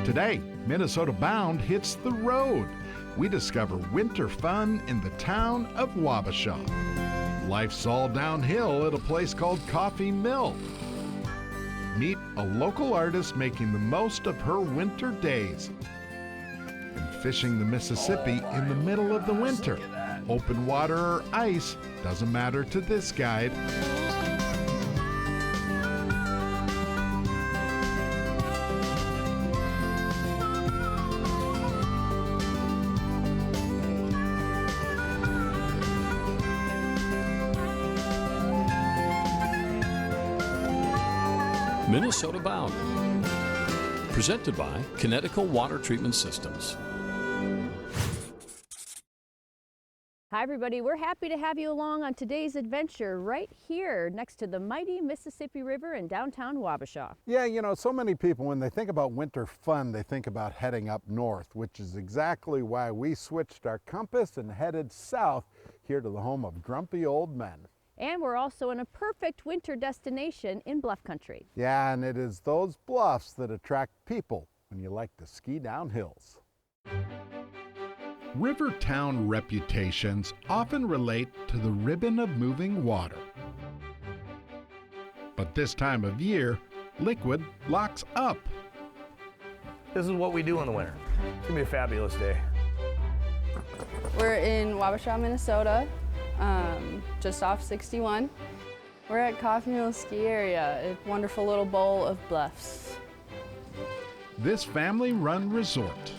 Today, Minnesota Bound hits the road. We discover winter fun in the town of Wabasha. Life's all downhill at a place called Coffee Mill. Meet a local artist making the most of her winter days and fishing the Mississippi in the middle of the winter. Open water or ice doesn't matter to this guide. Minnesota Bound, presented by Connecticut Water Treatment Systems. Hi everybody, we're happy to have you along on today's adventure right here next to the mighty Mississippi River in downtown Wabasha. Yeah, you know, so many people, when they think about winter fun, they think about heading up north, which is exactly why we switched our compass and headed south here to the home of grumpy old men. And we're also in a perfect winter destination in bluff country. Yeah, and it is those bluffs that attract people when you like to ski down hills. River town reputations often relate to the ribbon of moving water. But this time of year, liquid locks up. This is what we do in the winter. It's gonna be a fabulous day. We're in Wabasha, Minnesota, just off 61. We're at Coffee Mill Ski Area, a wonderful little bowl of bluffs. This family-run resort,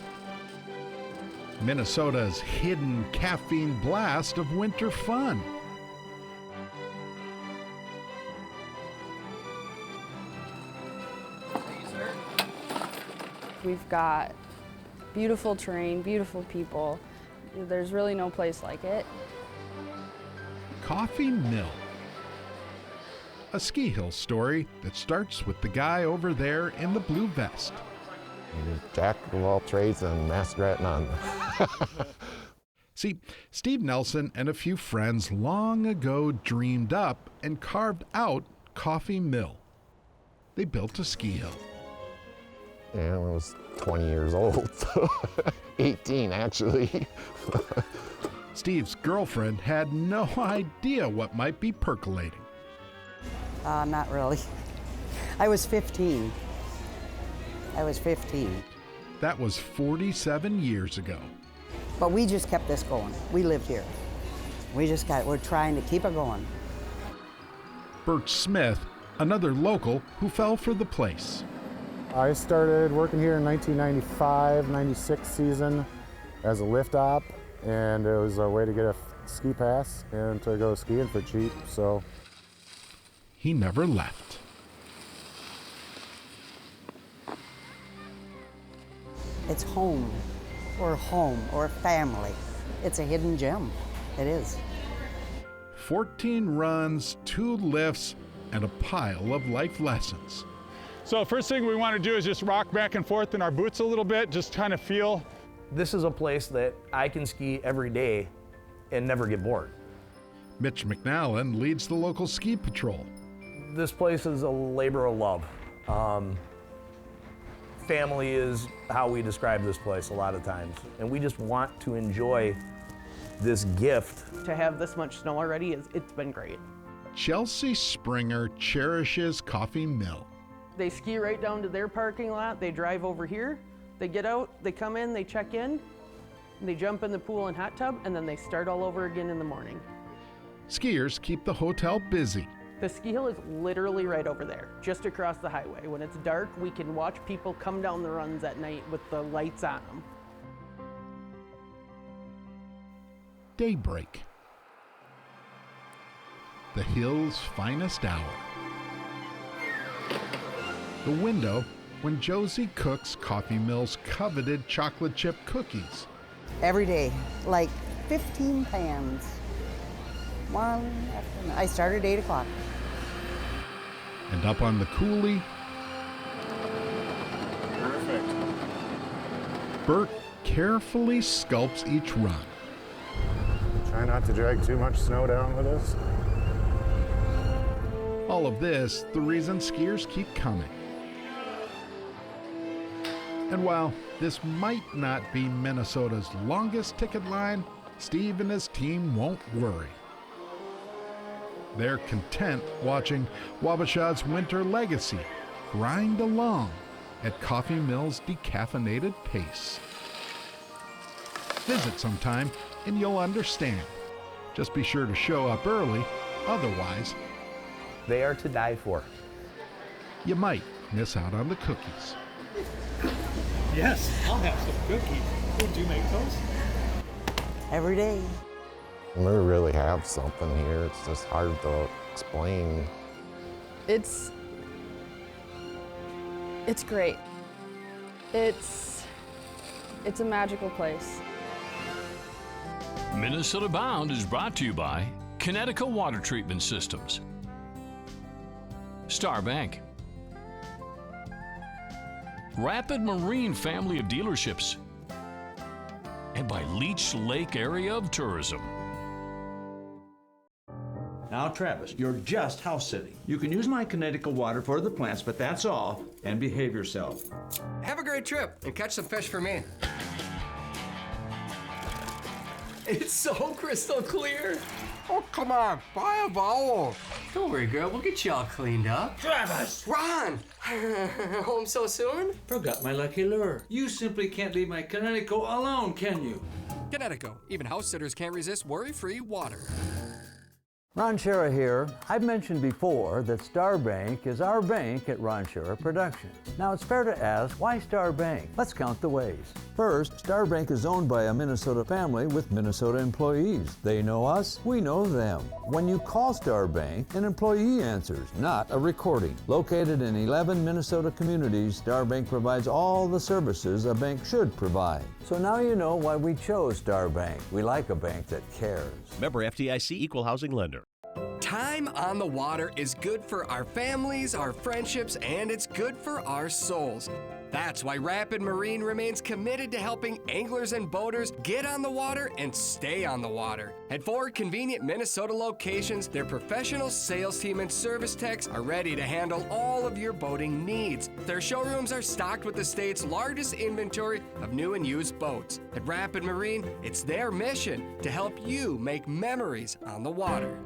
Minnesota's hidden caffeine blast of winter fun. We've got beautiful terrain, beautiful people. There's really no place like it. Coffee Mill, a ski hill story that starts with the guy over there in the blue vest. Jack of all trades and master at none. See, Steve Nelson and a few friends long ago dreamed up and carved out Coffee Mill. They built a ski hill. And I was 20 years old, so 18 actually. Steve's girlfriend had no idea what might be percolating. Not really. I was 15. That was 47 years ago. But we just kept this going. We lived here. We're trying to keep it going. Bert Smith, another local who fell for the place. I started working here in 1995-96 season as a lift op, and it was a way to get a ski pass and to go skiing for cheap, so. He never left. It's home or family. It's a hidden gem. It is. 14 runs, 2 lifts, and a pile of life lessons. So first thing we want to do is just rock back and forth in our boots a little bit, just kind of feel. This is a place that I can ski every day and never get bored. Mitch McNallen leads the local ski patrol. This place is a labor of love. Family is how we describe this place a lot of times. And we just want to enjoy this gift. To have this much snow already, it's been great. Chelsea Springer cherishes Coffee Mill. They ski right down to their parking lot, they drive over here, they get out, they come in, they check in, they jump in the pool and hot tub, and then they start all over again in the morning. Skiers keep the hotel busy. The ski hill is literally right over there, just across the highway. When it's dark, we can watch people come down the runs at night with the lights on them. Daybreak, the hill's finest hour. The window when Josie cooks Coffee Mill's coveted chocolate chip cookies. Every day, like 15 pans. One after another. I started at 8 o'clock. And up on the coulee, Perfect. Bert carefully sculpts each run. Try not to drag too much snow down with us. All of this, the reason skiers keep coming. And while this might not be Minnesota's longest ticket line, Steve and his team won't worry. They're content watching Wabasha's winter legacy grind along at Coffee Mill's decaffeinated pace. Visit sometime and you'll understand. Just be sure to show up early, otherwise, They are to die for. you might miss out on the cookies. Yes, I'll have some cookies. Would you make those? Every day. We really have something here. It's just hard to explain. It's great. It's a magical place. Minnesota Bound is brought to you by Connecticut Water Treatment Systems, Star Bank, Rapid Marine family of dealerships, and by Leech Lake Area of Tourism. Now, Travis, you're just house sitting. You can use my Connecticut water for the plants, but that's all, and behave yourself. Have a great trip and catch some fish for me. It's so crystal clear. Oh, come on, buy a bowl. Don't worry, girl, we'll get you all cleaned up. Travis! Ron! Home so soon? Forgot my lucky lure. You simply can't leave my Connecticut alone, can you? Connecticut, even house sitters can't resist worry-free water. Ron Shera here. I've mentioned before that Star Bank is our bank at Ron Shera Production. Now it's fair to ask, why Star Bank? Let's count the ways. First, Star Bank is owned by a Minnesota family with Minnesota employees. They know us, we know them. When you call Star Bank, an employee answers, not a recording. Located in 11 Minnesota communities, Star Bank provides all the services a bank should provide. So now you know why we chose Star Bank. We like a bank that cares. Member FDIC, Equal Housing Lender. Time on the water is good for our families, our friendships, and it's good for our souls. That's why Rapid Marine remains committed to helping anglers and boaters get on the water and stay on the water. At 4 convenient Minnesota locations, their professional sales team and service techs are ready to handle all of your boating needs. Their showrooms are stocked with the state's largest inventory of new and used boats. At Rapid Marine, it's their mission to help you make memories on the water.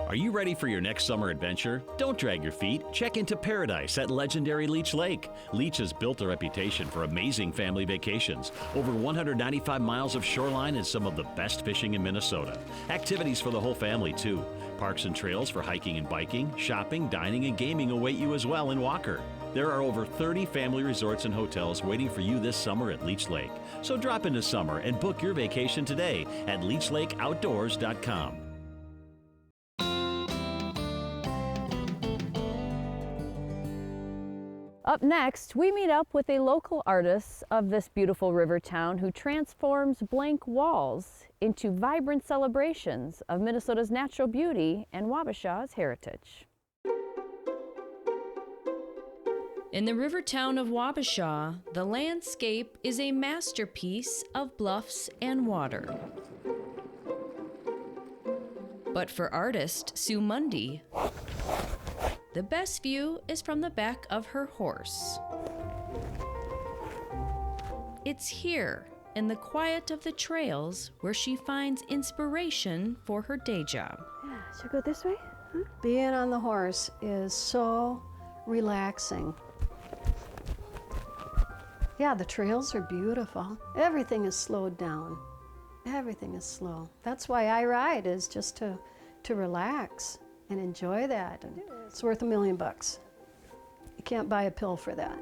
Are you ready for your next summer adventure? Don't drag your feet. Check into paradise at legendary Leech Lake. Leech has built a reputation for amazing family vacations. Over 195 miles of shoreline and some of the best fishing in Minnesota. Activities for the whole family, too. Parks and trails for hiking and biking, shopping, dining, and gaming await you as well in Walker. There are over 30 family resorts and hotels waiting for you this summer at Leech Lake. So drop into summer and book your vacation today at leechlakeoutdoors.com. Up next, we meet up with a local artist of this beautiful river town who transforms blank walls into vibrant celebrations of Minnesota's natural beauty and Wabasha's heritage. In the river town of Wabasha, the landscape is a masterpiece of bluffs and water. But for artist Sue Mundy, the best view is from the back of her horse. It's here, in the quiet of the trails, where she finds inspiration for her day job. Yeah, should we go this way? Huh? Being on the horse is so relaxing. Yeah, the trails are beautiful. Everything is slowed down. Everything is slow. That's why I ride, is just to relax and enjoy that. And it's worth $1 million. You can't buy a pill for that.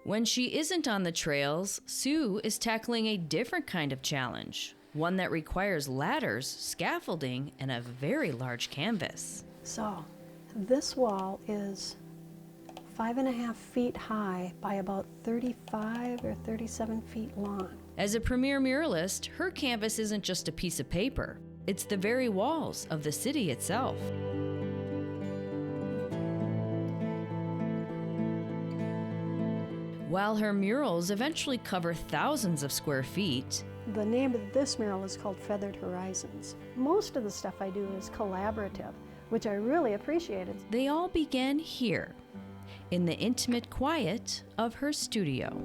When she isn't on the trails, Sue is tackling a different kind of challenge, one that requires ladders, scaffolding, and a very large canvas. So, this wall is 5.5 feet high by about 35 or 37 feet long. As a premier muralist, her canvas isn't just a piece of paper. It's the very walls of the city itself. While her murals eventually cover thousands of square feet, the name of this mural is called Feathered Horizons. Most of the stuff I do is collaborative, which I really appreciated. They all began here, in the intimate quiet of her studio.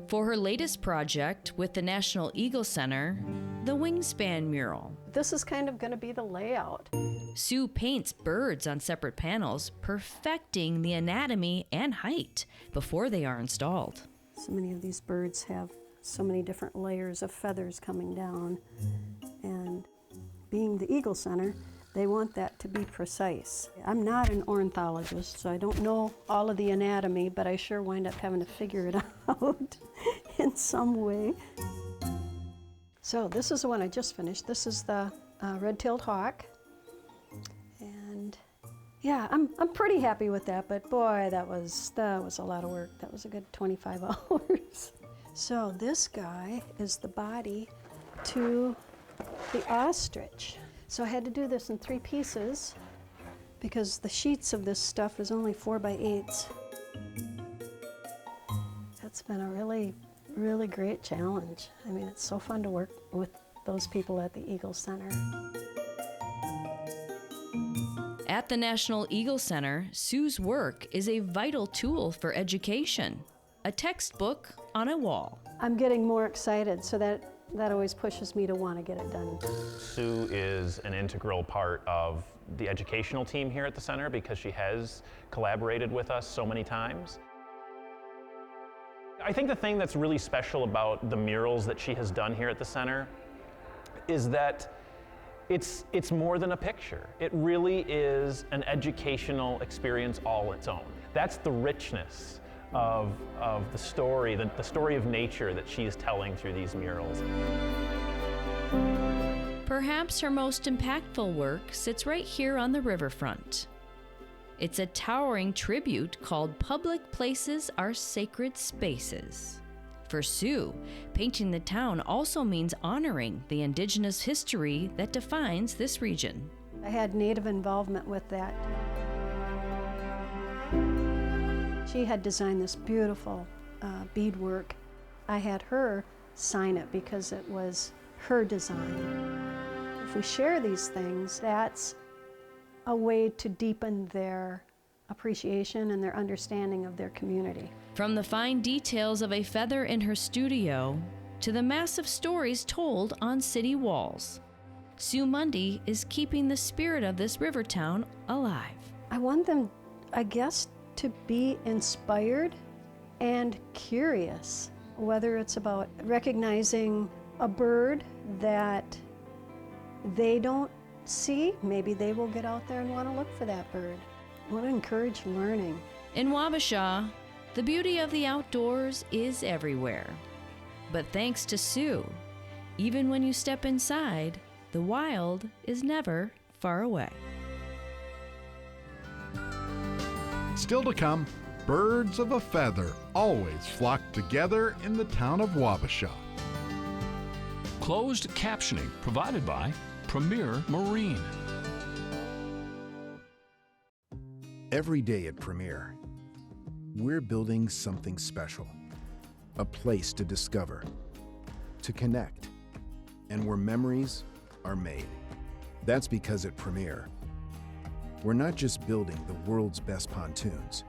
For her latest project with the National Eagle Center, the Wingspan mural, This is kind of going to be the layout. Sue paints birds on separate panels, perfecting the anatomy and height before they are installed. So many of these birds have so many different layers of feathers coming down, and being the Eagle Center, they want that to be precise. I'm not an ornithologist, so I don't know all of the anatomy, but I sure wind up having to figure it out in some way. So this is the one I just finished. This is the red-tailed hawk. And yeah, I'm pretty happy with that, but boy, that was a lot of work. That was a good 25 hours. So this guy is the body to the ostrich. So I had to do this in 3 pieces because the sheets of this stuff is only 4x8s. That's been a really great challenge. I mean, it's so fun to work with those people at the Eagle Center. At the National Eagle Center, Sue's work is a vital tool for education, a textbook on a wall. I'm getting more excited, so that always pushes me to want to get it done. Sue is an integral part of the educational team here at the center because she has collaborated with us so many times. I think the thing that's really special about the murals that she has done here at the center is that it's more than a picture. It really is an educational experience all its own. That's the richness of the story, the story of nature that she is telling through these murals. Perhaps her most impactful work sits right here on the riverfront. It's a towering tribute called Public Places Are Sacred Spaces. For Sue, painting the town also means honoring the indigenous history that defines this region. I had Native involvement with that. She had designed this beautiful beadwork. I had her sign it because it was her design. If we share these things, that's a way to deepen their appreciation and their understanding of their community. From the fine details of a feather in her studio to the massive stories told on city walls, Sue Mundy is keeping the spirit of this river town alive. I want them, I guess, to be inspired and curious, whether it's about recognizing a bird that they don't see, maybe they will get out there and want to look for that bird. I want to encourage learning. In Wabasha, the beauty of the outdoors is everywhere. But thanks to Sue, even when you step inside, the wild is never far away. Still to come, birds of a feather always flock together in the town of Wabasha. Closed captioning provided by Premier Marine. Every day at Premier, we're building something special. A place to discover, to connect, and where memories are made. That's because at Premier, we're not just building the world's best pontoons.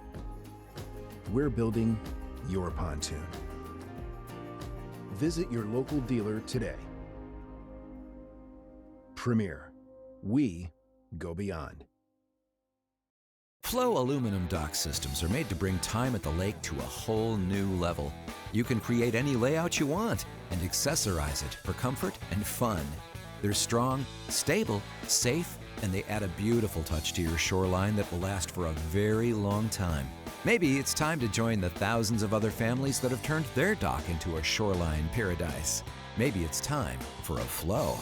We're building your pontoon. Visit your local dealer today. Premier, we go beyond. Flow aluminum dock systems are made to bring time at the lake to a whole new level. You can create any layout you want and accessorize it for comfort and fun. They're strong, stable, safe, and they add a beautiful touch to your shoreline that will last for a very long time. Maybe it's time to join the thousands of other families that have turned their dock into a shoreline paradise. Maybe it's time for a Flow.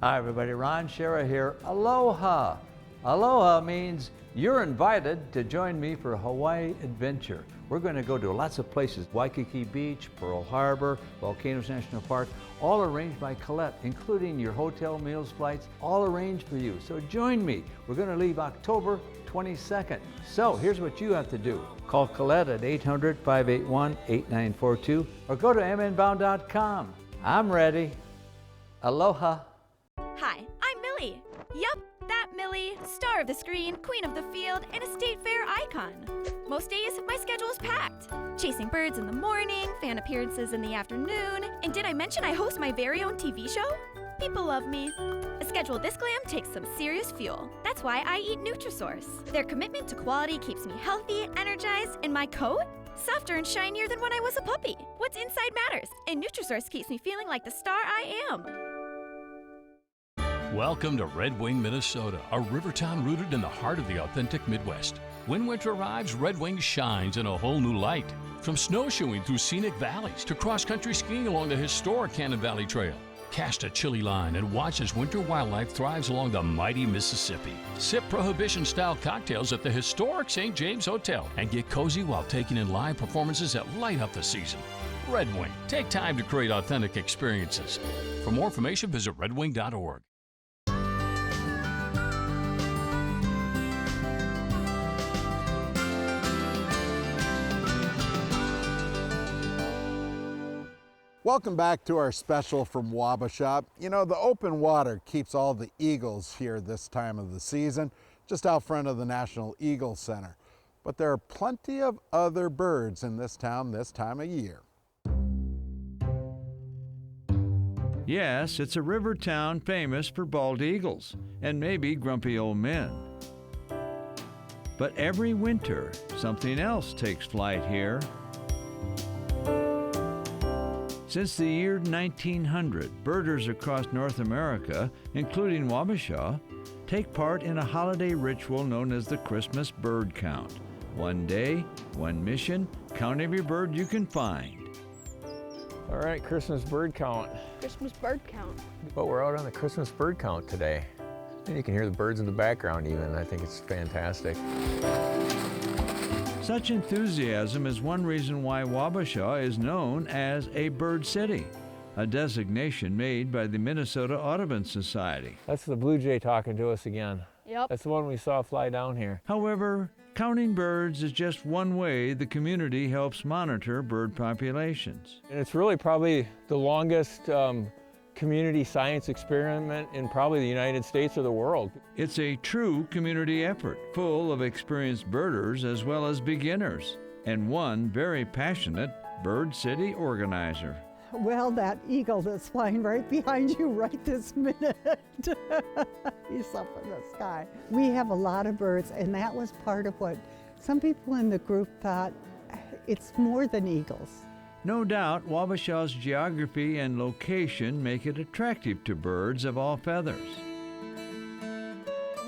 Hi everybody, Ron Shera here. Aloha! Aloha means you're invited to join me for a Hawaii adventure. We're going to go to lots of places, Waikiki Beach, Pearl Harbor, Volcanoes National Park, all arranged by Colette, including your hotel, meals, flights, all arranged for you. So join me. We're going to leave October 22nd. So here's what you have to do. Call Colette at 800-581-8942 or go to mnbound.com. I'm ready. Aloha. Hi, I'm Millie. Yup, that Millie, star of the screen, queen of the field, and a state fair icon. Most days, my schedule is packed. Chasing birds in the morning, fan appearances in the afternoon, and did I mention I host my very own TV show? People love me. A schedule this glam takes some serious fuel. That's why I eat Nutrisource. Their commitment to quality keeps me healthy, energized, and my coat? Softer and shinier than when I was a puppy. What's inside matters, and Nutrisource keeps me feeling like the star I am. Welcome to Red Wing, Minnesota, a river town rooted in the heart of the authentic Midwest. When winter arrives, Red Wing shines in a whole new light. From snowshoeing through scenic valleys to cross-country skiing along the historic Cannon Valley Trail. Cast a chilly line and watch as winter wildlife thrives along the mighty Mississippi. Sip Prohibition-style cocktails at the historic St. James Hotel and get cozy while taking in live performances that light up the season. Red Wing. Take time to create authentic experiences. For more information, visit redwing.org. Welcome back to our special from Wabasha. You know, the open water keeps all the eagles here this time of the season, just out front of the National Eagle Center. But there are plenty of other birds in this town this time of year. Yes, it's a river town famous for bald eagles and maybe grumpy old men. But every winter, something else takes flight here. Since the year 1900, birders across North America, including Wabasha, take part in a holiday ritual known as the Christmas bird count. One day, one mission, count every bird you can find. All right, Christmas bird count. Christmas bird count. But we're out on the Christmas bird count today. And you can hear the birds in the background even. I think it's fantastic. Such enthusiasm is one reason why Wabasha is known as a bird city, a designation made by the Minnesota Audubon Society. That's the blue jay talking to us again. Yep. That's the one we saw fly down here. However, counting birds is just one way the community helps monitor bird populations. And it's really probably the longest community science experiment in probably the United States or the world. It's a true community effort, full of experienced birders as well as beginners, and one very passionate bird city organizer. Well, that eagle that's flying right behind you right this minute. He's up in the sky. We have a lot of birds, and that was part of what some people in the group thought it's more than eagles. No doubt, Wabasha's geography and location make it attractive to birds of all feathers.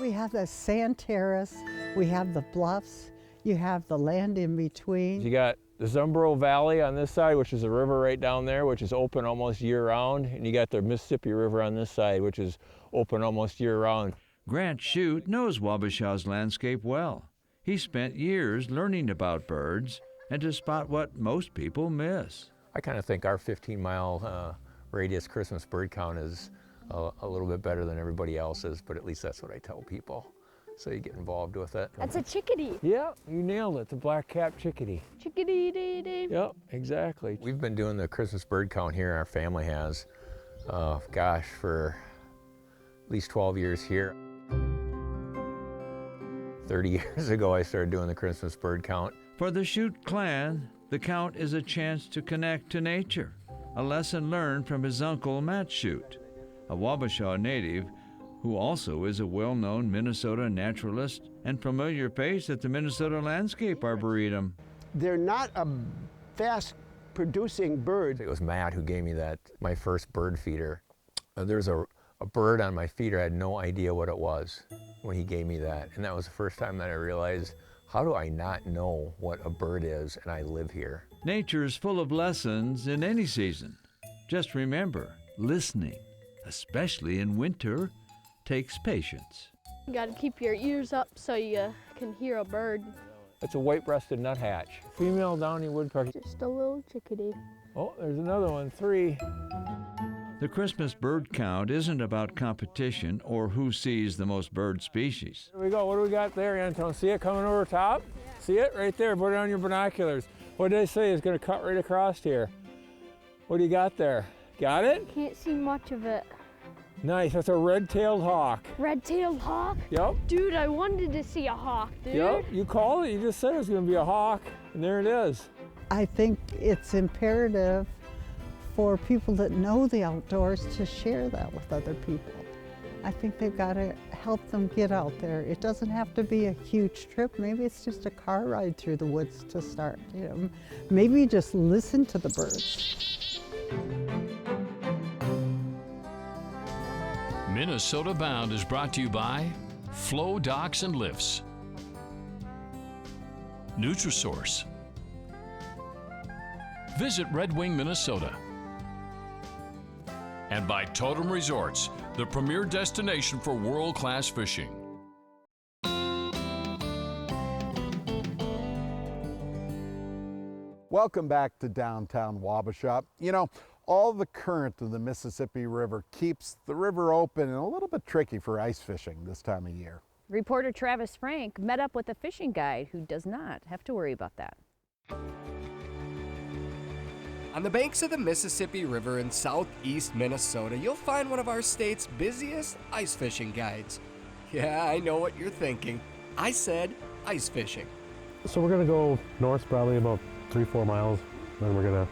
We have the sand terrace, we have the bluffs, you have the land in between. You got the Zumbro Valley on this side, which is a river right down there, which is open almost year-round, and you got the Mississippi River on this side, which is open almost year-round. Grant Shute knows Wabasha's landscape well. He spent years learning about birds and to spot what most people miss. I kind of think our 15-mile radius Christmas bird count is a little bit better than everybody else's, but at least that's what I tell people. So you get involved with it. That's a chickadee. Yeah, you nailed it, the black-capped chickadee. Chickadee-dee-dee. Yep, exactly. We've been doing the Christmas bird count here, our family has, gosh, for at least 12 years here. 30 years ago, I started doing the Christmas bird count. For the Shute clan, the count is a chance to connect to nature, a lesson learned from his uncle Matt Shute, a Wabasha native who also is a well-known Minnesota naturalist and familiar face at the Minnesota Landscape Arboretum. They're not a fast-producing bird. It was Matt who gave me my first bird feeder. There's a bird on my feeder. I had no idea what it was when he gave me that. And that was the first time that I realized, how do I not know what a bird is and I live here? Nature is full of lessons in any season. Just remember, listening, especially in winter, takes patience. You gotta keep your ears up so you can hear a bird. It's a white-breasted nuthatch. Female downy woodpecker. Just a little chickadee. Oh, there's another one, 3. The Christmas bird count isn't about competition or who sees the most bird species. Here we go. What do we got there, Anton? See it coming over top? Yeah. See it right there? Put it on your binoculars. What did they say? It's going to cut right across here. What do you got there? Got it? Can't see much of it. Nice, that's a red-tailed hawk. Red-tailed hawk? Yep. Dude, I wanted to see a hawk, dude. Yep, you called it, you just said it was gonna be a hawk, and there it is. I think it's imperative for people that know the outdoors to share that with other people. I think they've got to help them get out there. It doesn't have to be a huge trip. Maybe it's just a car ride through the woods to start. You know, maybe just listen to the birds. Minnesota Bound is brought to you by Flow Docks and Lifts, Nutrisource, Visit Red Wing, Minnesota, and by Totem Resorts, the premier destination for world-class fishing. Welcome back to downtown Wabasha. You know, all the current of the Mississippi River keeps the river open and a little bit tricky for ice fishing this time of year. Reporter Travis Frank met up with a fishing guide who does not have to worry about that. On the banks of the Mississippi River in southeast Minnesota, you'll find one of our state's busiest ice fishing guides. Yeah, I know what you're thinking. I said ice fishing. So we're gonna go north probably about 3-4 miles, then we're gonna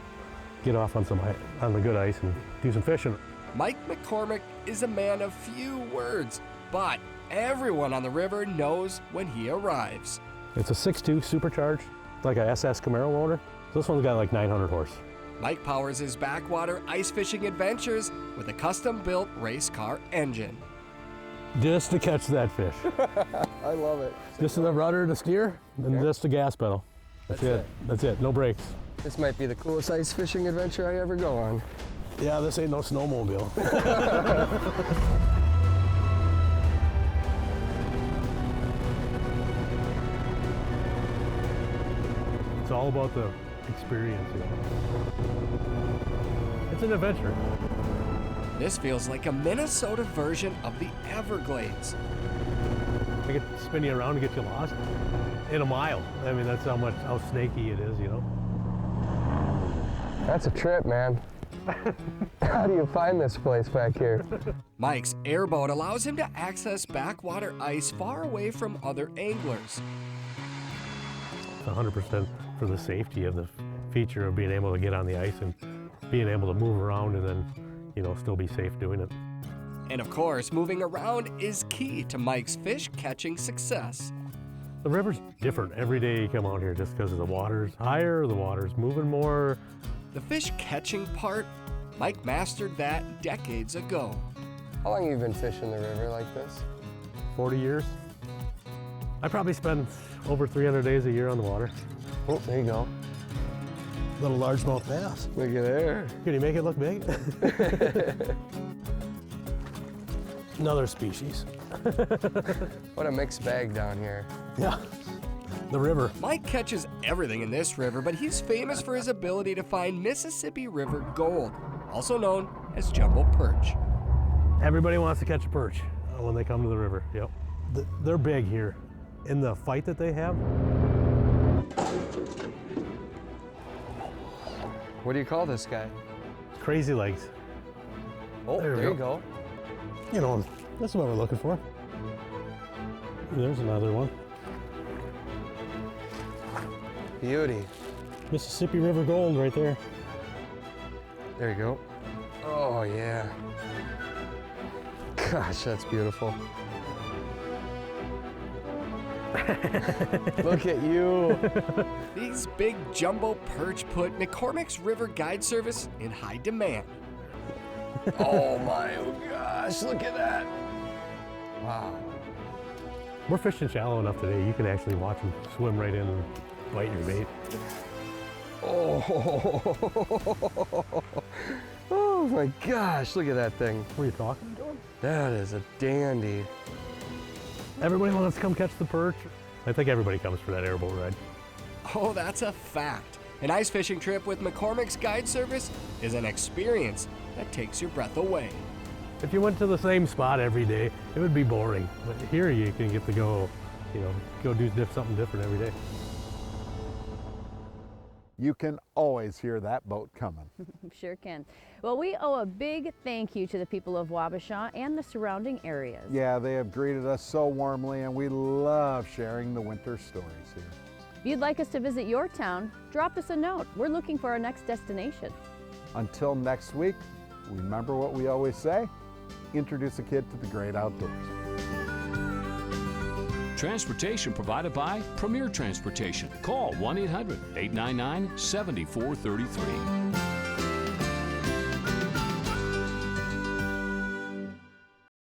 get off on the good ice and do some fishing. Mike McCormick is a man of few words, but everyone on the river knows when he arrives. It's a 6.2 supercharged, like a SS Camaro motor. This one's got like 900 horse. Mike powers his backwater ice fishing adventures with a custom-built race car engine. Just to catch that fish. I love it. Just the rudder, the steer, and just the gas pedal. That's it. That's it. No brakes. This might be the coolest ice fishing adventure I ever go on. Yeah, this ain't no snowmobile. It's all about the experience, you know. It's an adventure. This feels like a Minnesota version of the Everglades. I could spin you around and get you lost in a mile. I mean, that's how snaky it is, you know. That's a trip, man. How do you find this place back here? Mike's Airboat allows him to access backwater ice far away from other anglers. 100% for the safety of the feature of being able to get on the ice and being able to move around and then, you know, still be safe doing it. And of course, moving around is key to Mike's fish catching success. The river's different every day you come out here just because the water's higher, the water's moving more. The fish catching part, Mike mastered that decades ago. How long have you been fishing the river like this? 40 years. I probably spend over 300 days a year on the water. Oh, there you go. Little largemouth bass. Look at there. Can you make it look big? Another species. What a mixed bag down here. Yeah, the river. Mike catches everything in this river, but he's famous for his ability to find Mississippi River gold, also known as jumbo perch. Everybody wants to catch a perch when they come to the river, yep. They're big here. In the fight that they have. What do you call this guy? Crazy legs. Oh, there you go. You know, that's what we're looking for. There's another one. Beauty. Mississippi River gold right there. There you go. Oh, yeah. Gosh, that's beautiful. Look at you. These big jumbo perch put McCormick's River Guide Service in high demand. Oh my gosh, look at that. Wow. We're fishing shallow enough today, you can actually watch them swim right in and bite your bait. Oh, oh my gosh, look at that thing. What are you talking to him? That is a dandy. Everybody wants to come catch the perch. I think everybody comes for that airboat ride. Oh, that's a fact. An ice fishing trip with McCormick's Guide Service is an experience that takes your breath away. If you went to the same spot every day, it would be boring. But here you can get to go, you know, go do something different every day. You can always hear that boat coming. Sure can. Well, we owe a big thank you to the people of Wabasha and the surrounding areas. Yeah, they have greeted us so warmly, and we love sharing the winter stories here. If you'd like us to visit your town, drop us a note. We're looking for our next destination. Until next week, remember what we always say, introduce a kid to the great outdoors. Transportation provided by Premier Transportation. Call 1-800-899-7433.